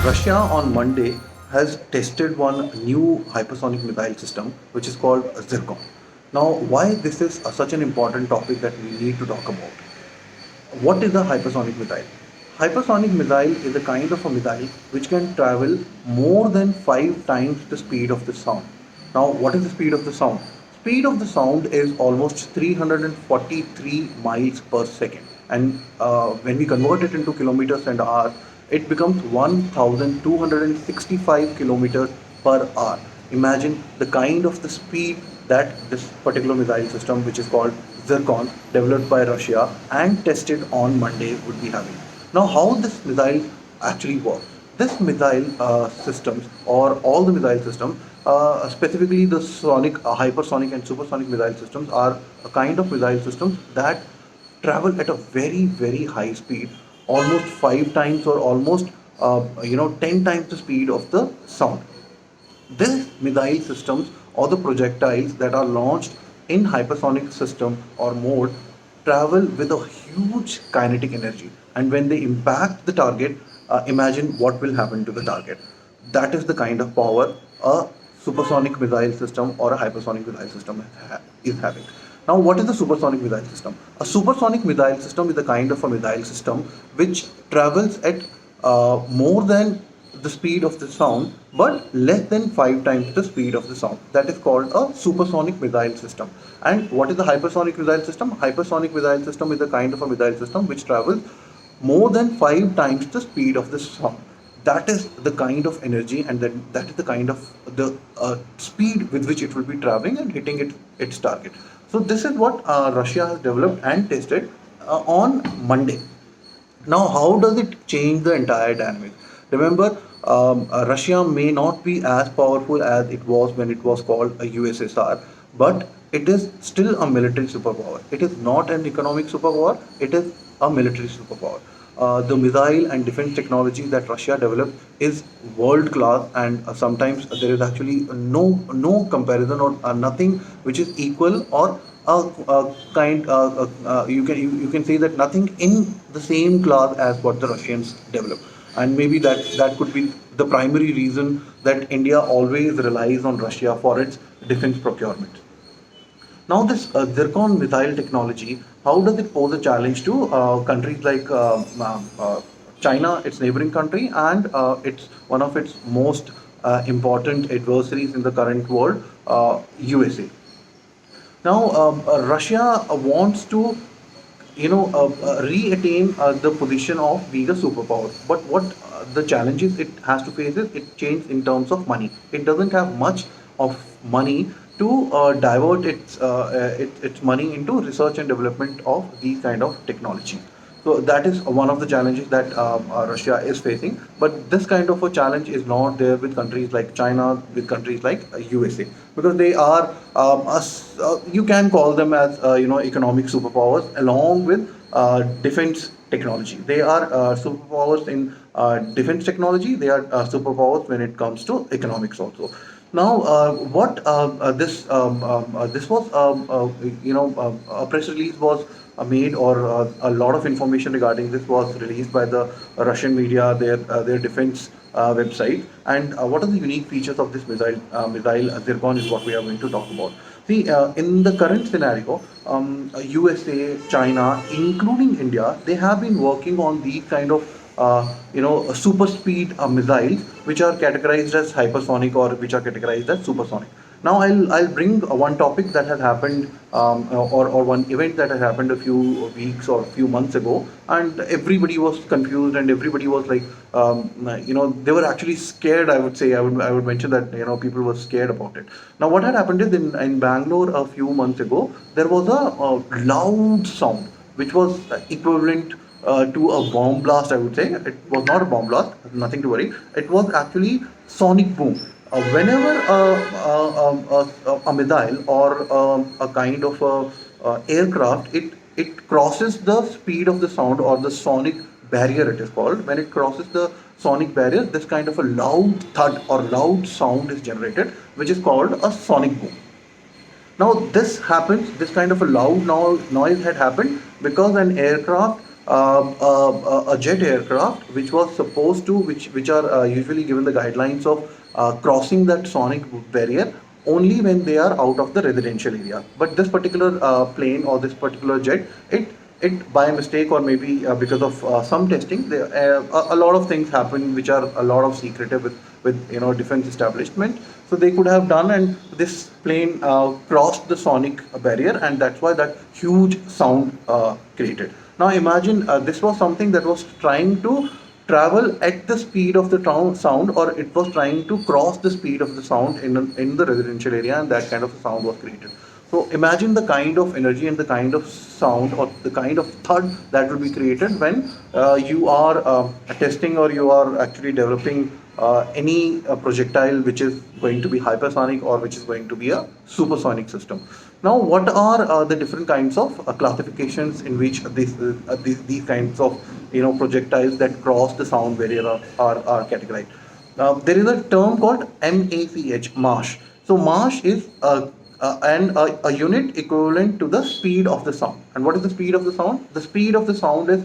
Russia on Monday has tested one new hypersonic missile system, which is called Zircon. Now, why this is such an important topic that we need to talk about? What is a hypersonic missile? Hypersonic missile is a kind of a missile which can travel more than 5 times the speed of the sound. Now, what is the speed of the sound? Speed of the sound is almost 343 miles per second, and when we convert it into kilometers and hours, it becomes 1265 kilometers per hour. Imagine the kind of the speed that this particular missile system, which is called Zircon, developed by Russia and tested on Monday, would be having. Now, how this missile actually works? This missile systems, or all the missile systems, specifically the sonic, hypersonic, and supersonic missile systems, are a kind of missile systems that travel at a very very high speed, almost 5 times or almost 10 times the speed of the sound. These missile systems or the projectiles that are launched in hypersonic system or mode travel with a huge kinetic energy, and when they impact the target, imagine what will happen to the target. That is the kind of power a supersonic missile system or a hypersonic missile system is having. Now, what is the supersonic missile system? A supersonic missile system is a kind of a missile system which travels at more than the speed of the sound, but less than 5 times the speed of the sound. That is called a supersonic missile system. And what is the hypersonic missile system? Hypersonic missile system is a kind of a missile system which travels more than 5 times the speed of the sound. That is the kind of energy, and that is the kind of the speed with which it will be traveling and hitting its target. So this is what Russia has developed and tested on Monday. Now, how does it change the entire dynamic? Remember, Russia may not be as powerful as it was when it was called a USSR, but it is still a military superpower. It is not an economic superpower, it is a military superpower. The missile and defense technology that Russia developed is world class, and sometimes there is actually no comparison or nothing which is equal or you can say that nothing in the same class as what the Russians develop, and maybe that could be the primary reason that India always relies on Russia for its defense procurement. Now, this zircon missile technology, how does it pose a challenge to countries like China, its neighboring country, and it's one of its most important adversaries in the current world, USA. Now, Russia wants to re-attain the position of being a superpower. But what the challenges it has to face is it changes in terms of money. It doesn't have much of money to divert its money into research and development of these kind of technology. So that is one of the challenges that Russia is facing. But this kind of a challenge is not there with countries like China, with countries like USA, because they are you can call them as economic superpowers along with defense technology. They are superpowers in defense technology. They are superpowers when it comes to economics also. Now, what this was, a press release was made, or a lot of information regarding this was released by the Russian media, their defense website. And what are the unique features of this missile Zircon is what we are going to talk about. See, in the current scenario, USA, China, including India, they have been working on these kind of super speed missiles, which are categorized as hypersonic or which are categorized as supersonic. Now, I'll bring one topic that has happened, or one event that has happened a few weeks or few months ago, and everybody was confused and everybody was like, they were actually scared. I would mention that people were scared about it. Now, what had happened is in Bangalore a few months ago, there was a loud sound which was equivalent to a bomb blast. I would say it was not a bomb blast, nothing to worry. It was actually sonic boom. Whenever a missile or a kind of aircraft, it crosses the speed of the sound, or the sonic barrier it is called. When it crosses the sonic barrier, this kind of a loud thud or loud sound is generated, which is called a sonic boom. Now, this kind of a loud noise had happened because an aircraft a jet aircraft which was supposed to, which are usually given the guidelines of crossing that sonic barrier only when they are out of the residential area. But this particular plane or this particular jet, it by mistake or maybe because of some testing, a lot of things happen which are a lot of secretive with defense establishment. So they could have done, and this plane crossed the sonic barrier, and that's why that huge sound created. Now imagine this was something that was trying to travel at the speed of the sound, or it was trying to cross the speed of the sound in the residential area, and that kind of sound was created. So imagine the kind of energy and the kind of sound or the kind of thud that will be created when you are testing or you are actually developing any projectile which is going to be hypersonic or which is going to be a supersonic system. Now, what are the different kinds of classifications in which these kinds of projectiles that cross the sound barrier are categorized? There is a term called MACH. So MACH is a unit equivalent to the speed of the sound. And what is the speed of the sound? The speed of the sound is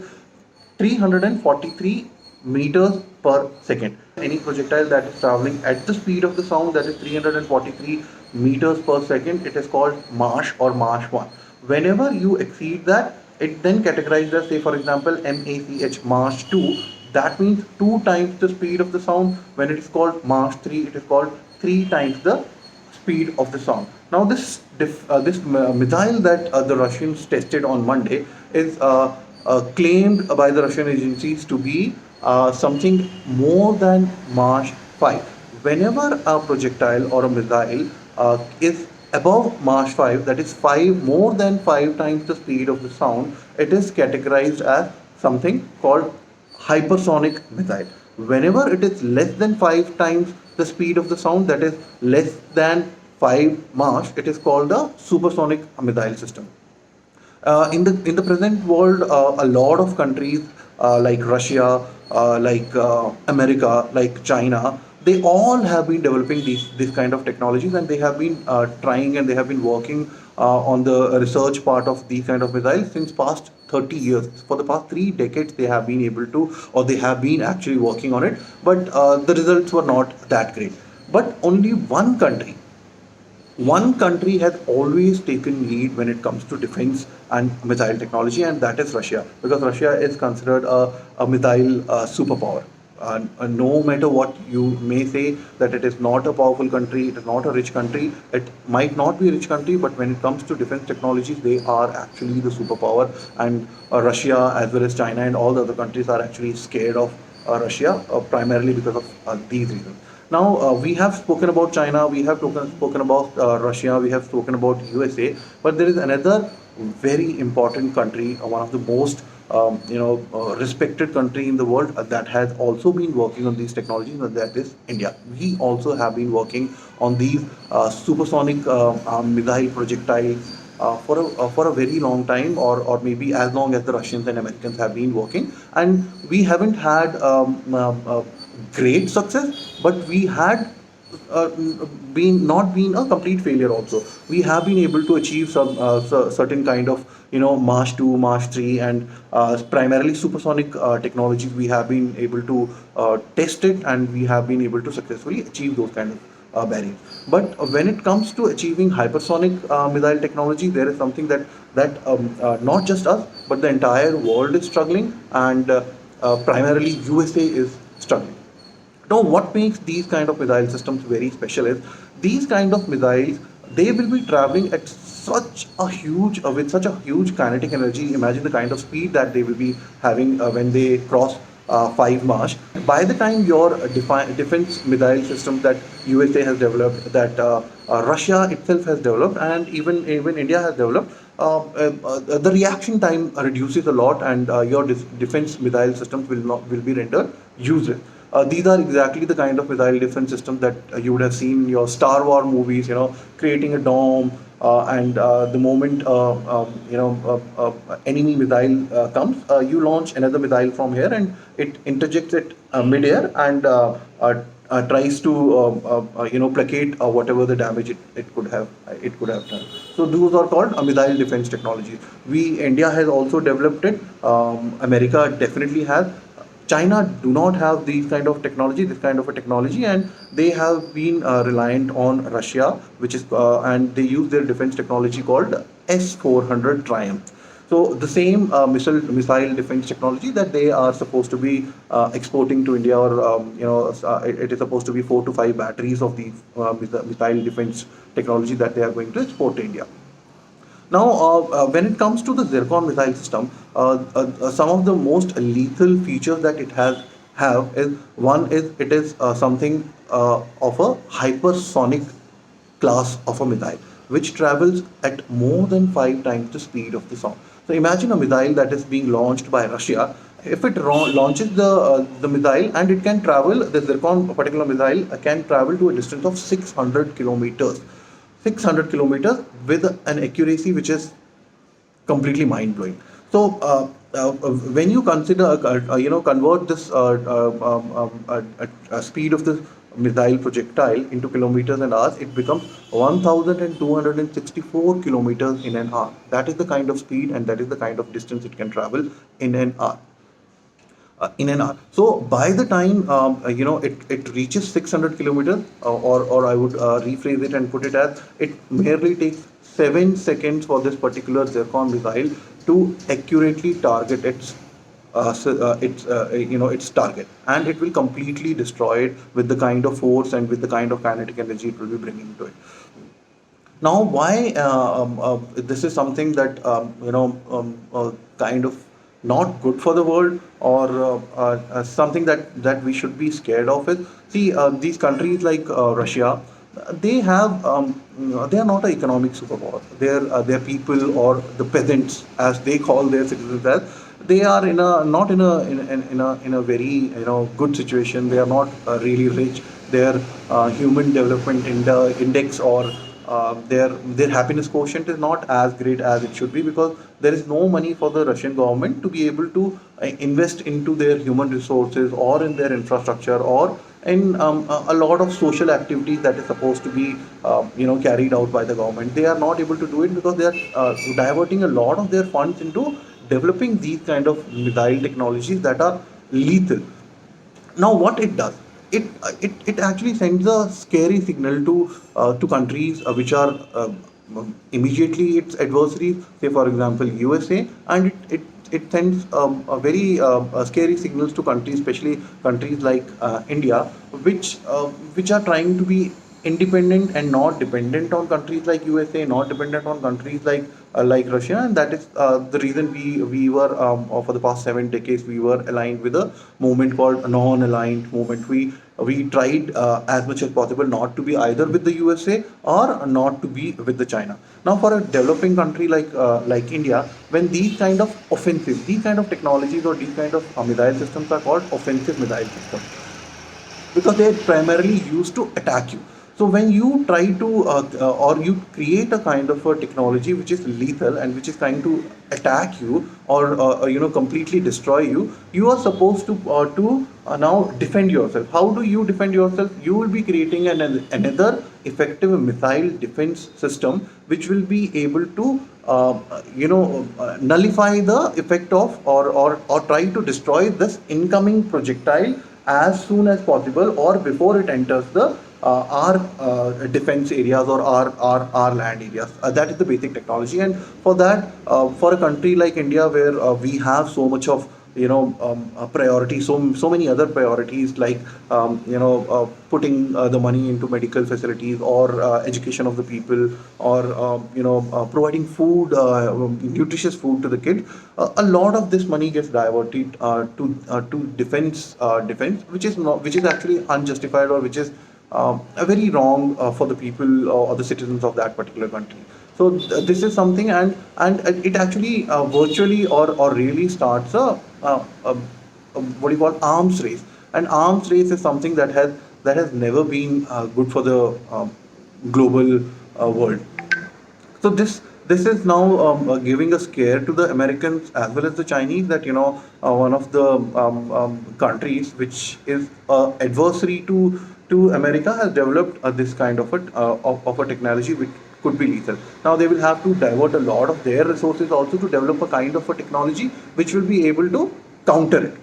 343 meters per second. Any projectile that is traveling at the speed of the sound, that is 343 meters per second, it is called Mach or Mach 1. Whenever you exceed that, it then categorized as, say for example, MACH Mach 2. That means 2 times the speed of the sound. When it is called Mach 3, it is called 3 times the speed of the sound. Now this missile that the Russians tested on Monday is claimed by the Russian agencies to be something more than Mach 5. Whenever a projectile or a missile is above Mach 5, that is 5 more than 5 times the speed of the sound, it is categorized as something called hypersonic missile. Whenever it is less than 5 times the speed of the sound, that is less than 5 Mach, it is called a supersonic missile system. In the present world, a lot of countries like Russia, like America, like China, they all have been developing these kind of technologies, and they have been trying and they have been working on the research part of these kind of missiles since past 30 years. For the past 3 decades, they have been able to, or they have been actually working on it, but the results were not that great. But only one country has always taken lead when it comes to defense and missile technology, and that is Russia, because Russia is considered a missile superpower. No matter what you may say, that it is not a powerful country, it is not a rich country, it might not be a rich country, but when it comes to defense technologies, they are actually the superpower. And Russia, as well as China and all the other countries, are actually scared of Russia, primarily because of these reasons. Now, we have spoken about China, we have spoken about Russia, we have spoken about USA, but there is another very important country, one of the most respected country in the world that has also been working on these technologies, and that is India. We also have been working on these supersonic missile projectiles for a very long time, or maybe as long as the Russians and Americans have been working, and we haven't had great success, but we had uh, been not been a complete failure also. We have been able to achieve some certain kind of Mach 2, Mach 3, and primarily supersonic technologies. We have been able to test it, and we have been able to successfully achieve those kind of barriers. But when it comes to achieving hypersonic missile technology, there is something that not just us, but the entire world is struggling, and primarily USA is struggling. Now, what makes these kind of missile systems very special is these kind of missiles, they will be traveling at such a huge with such a huge kinetic energy. Imagine the kind of speed that they will be having when they cross 5 Mach. By the time your defense missile system that USA has developed, that Russia itself has developed, and even India has developed, the reaction time reduces a lot, and your defense missile systems will be rendered useless. These are exactly the kind of missile defense systems that you would have seen in your Star Wars movies, creating a dome, and the moment enemy missile comes, you launch another missile from here, and it interjects it mid-air, and tries to placate whatever the damage it could have done. So those are called missile defense technologies. We India has also developed it. America definitely has. China do not have these kind of technology, this kind of a technology, and they have been reliant on Russia, which is and they use their defense technology called S-400 Triumph. So the same missile defense technology that they are supposed to be exporting to India, or it is supposed to be 4 to 5 batteries of the missile defense technology that they are going to export to India. Now, when it comes to the Zircon missile system, some of the most lethal features that it has have is, one is it is something of a hypersonic class of a missile, which travels at more than 5 times the speed of the sound. So imagine a missile that is being launched by Russia. If it launches the missile, and it can travel, the Zircon particular missile can travel to a distance of 600 kilometers. 600 kilometers with an accuracy which is completely mind blowing. So when you consider, convert this speed of the missile projectile into kilometers and hours, it becomes 1,264 kilometers in an hour. That is the kind of speed, and that is the kind of distance it can travel in an hour. In an hour. So by the time it reaches 600 kilometers, or I would rephrase it and put it as, it merely takes 7 seconds for this particular Zircon missile to accurately target its target, and it will completely destroy it with the kind of force and with the kind of kinetic energy it will be bringing to it. Now, why this is something that kind of not good for the world, or something that we should be scared of it. See, these countries like Russia, they have they are not an economic superpower. Their people, or the peasants, as they call their citizens, as they are in a not in a in a very good situation. They are not really rich. Their human development index, or their happiness quotient is not as great as it should be, because there is no money for the Russian government to be able to invest into their human resources, or in their infrastructure, or in a lot of social activities that is supposed to be carried out by the government. They are not able to do it because they are diverting a lot of their funds into developing these kind of missile technologies that are lethal. Now, what it does, it actually sends a scary signal to countries which are immediately its adversaries, say for example USA, and it sends scary signals to countries, especially countries like India, which are trying to be independent and not dependent on countries like USA, not dependent on countries like Russia, and that is the reason we were for the past 7 decades we were aligned with a movement called a non-aligned movement. We tried as much as possible not to be either with the USA or not to be with the China. Now, for a developing country like India, when these kind of technologies, or these kind of missile systems are called offensive missile systems, because they are primarily used to attack you. So when you try to or you create a kind of a technology which is lethal and which is trying to attack you, or completely destroy you, you are supposed to now defend yourself. How do you defend yourself? You will be creating another effective missile defense system which will be able to nullify the effect of, or try to destroy this incoming projectile as soon as possible, or before it enters the our defense areas, or our land areas. That is the basic technology, and for that, for a country like India, where we have so much of priority, so many other priorities, like putting the money into medical facilities, or education of the people, or providing food, nutritious food to the kids. A lot of this money gets diverted to defense, which is actually unjustified, or which is very wrong for the people, or the citizens of that particular country. So this is something, and it actually virtually, or really starts a what do you call arms race. And arms race is something that has never been good for the global world. So this is now giving a scare to the Americans as well as the Chinese, that one of the countries which is adversary to America has developed this kind of a technology which could be lethal. Now they will have to divert a lot of their resources also to develop a kind of a technology which will be able to counter it.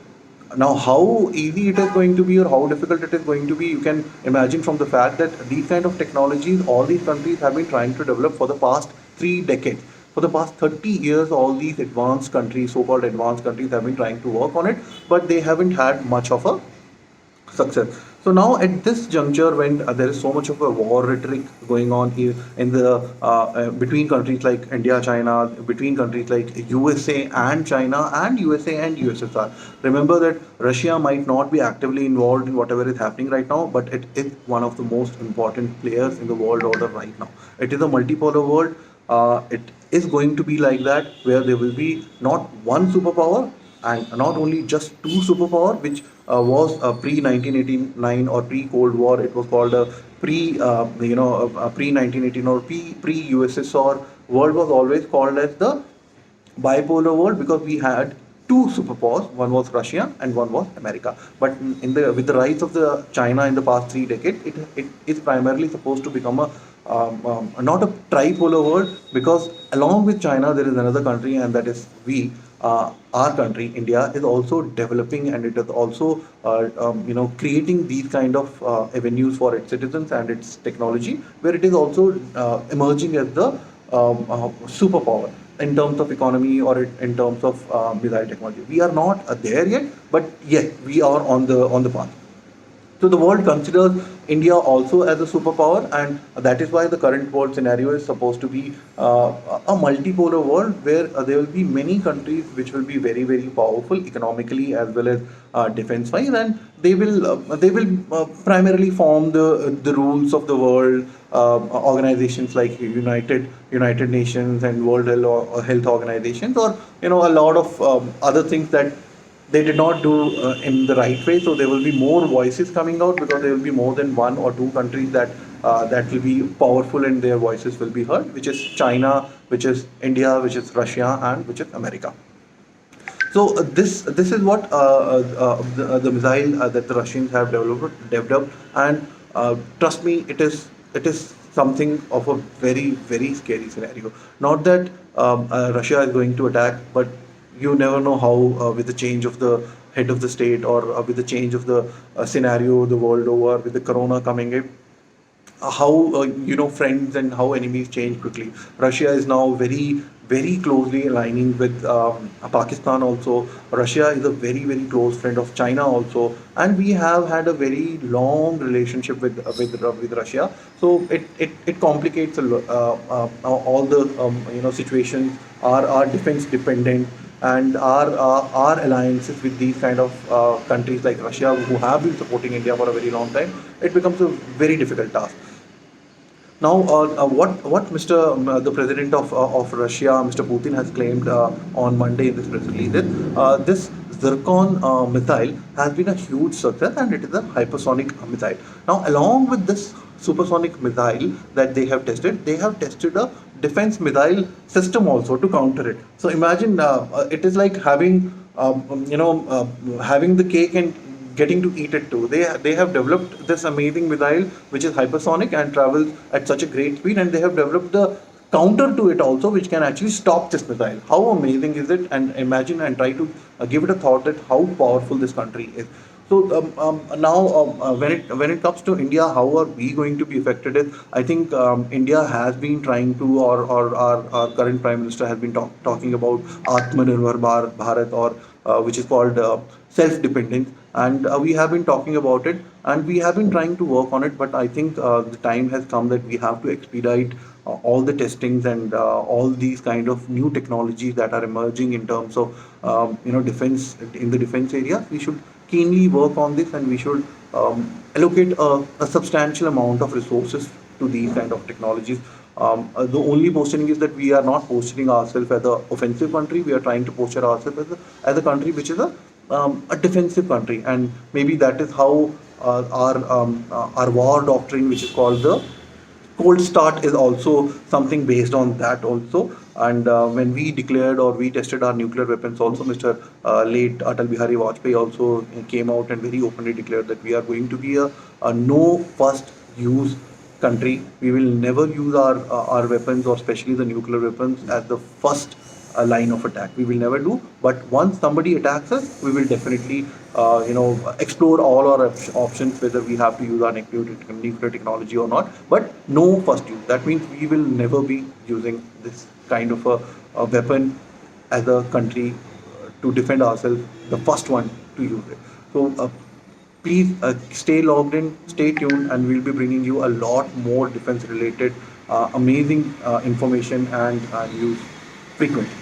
Now, how easy it is going to be or how difficult it is going to be, you can imagine from the fact that these kind of technologies, all these countries have been trying to develop for the past 3 decades. For the past 30 years, all these advanced countries, so-called advanced countries, have been trying to work on it, but they haven't had much of a success. So now at this juncture, when there is so much of a war rhetoric going on here in the between countries like India, China, between countries like USA and China, and USA and USSR. Remember that Russia might not be actively involved in whatever is happening right now, but it is one of the most important players in the world order right now. It is a multipolar world. It is going to be like that, where there will be not one superpower, and not only just two superpower, which was pre 1989 or pre Cold War. It was called a pre 1918 or pre USSR world, was always called as the bipolar world, because we had two superpowers. One was Russia and one was America. But in the with the rise of the China in the past 3 decades, it is primarily supposed to become a not a tripolar world, because along with China there is another country, and that is our country, India, is also developing, and it is also creating these kind of avenues for its citizens and its technology, where it is also emerging as the superpower in terms of economy, or in terms of missile technology. We are not there yet, but yes, we are on the path. So the world considers India also as a superpower, and that is why the current world scenario is supposed to be a multipolar world, where there will be many countries which will be very very powerful economically as well as defense wise, and they will primarily form the rules of the world. Organizations like United Nations and World Health Organizations, or a lot of other things that they did not do in the right way. So there will be more voices coming out, because there will be more than one or two countries that will be powerful and their voices will be heard, which is China, which is India, which is Russia, and which is America. So this is what the missile that the Russians have developed, and trust me, it is something of a very very scary scenario. Not that Russia is going to attack, but you never know how, with the change of the head of the state, or with the change of the scenario the world over, with the corona coming in, how friends and how enemies change quickly. Russia is now very very closely aligning with Pakistan also. Russia is a very very close friend of China also, and we have had a very long relationship with Russia. So it complicates all the situations. Our defense dependent, and our alliances with these kind of countries like Russia, who have been supporting India for a very long time, it becomes a very difficult task. Now, what Mr. The President of Russia, Mr. Putin, has claimed on Monday in this press release is this Zircon missile has been a huge success, and it is a hypersonic missile. Now, along with this supersonic missile that they have tested a defense missile system also to counter it. So imagine, it is like having the cake and getting to eat it too. They have developed this amazing missile which is hypersonic and travels at such a great speed, and they have developed the counter to it also, which can actually stop this missile. How amazing is it? And imagine and try to give it a thought that how powerful this country is. So now, when it comes to India, how are we going to be affected? Is, I think India has been trying to, or our current Prime Minister has been talking about Atmanirbhar Bharat, or which is called self-dependence, and we have been talking about it, and we have been trying to work on it. But I think the time has come that we have to expedite all the testings and all these kind of new technologies that are emerging in terms of defense, in the defense area. We should keenly work on this, and we should allocate a substantial amount of resources to these kind of technologies. The only positioning is that we are not positioning ourselves as an offensive country. We are trying to posture ourselves as a country which is a defensive country, and maybe that is how our war doctrine, which is called the cold start is also something based on that also. And when we declared or we tested our nuclear weapons also, Mr. Late Atal Bihari Vajpayee also came out and very openly declared that we are going to be a no first use country. We will never use our weapons, or especially the nuclear weapons, as the first line of attack. We will never do. But once somebody attacks us, we will definitely explore all our options, whether we have to use our nuclear technology or not. But no first use. That means we will never be using this kind of a weapon as a country to defend ourselves. The first one to use it. So. Please stay logged in, stay tuned, and we'll be bringing you a lot more defense related amazing information and news frequently.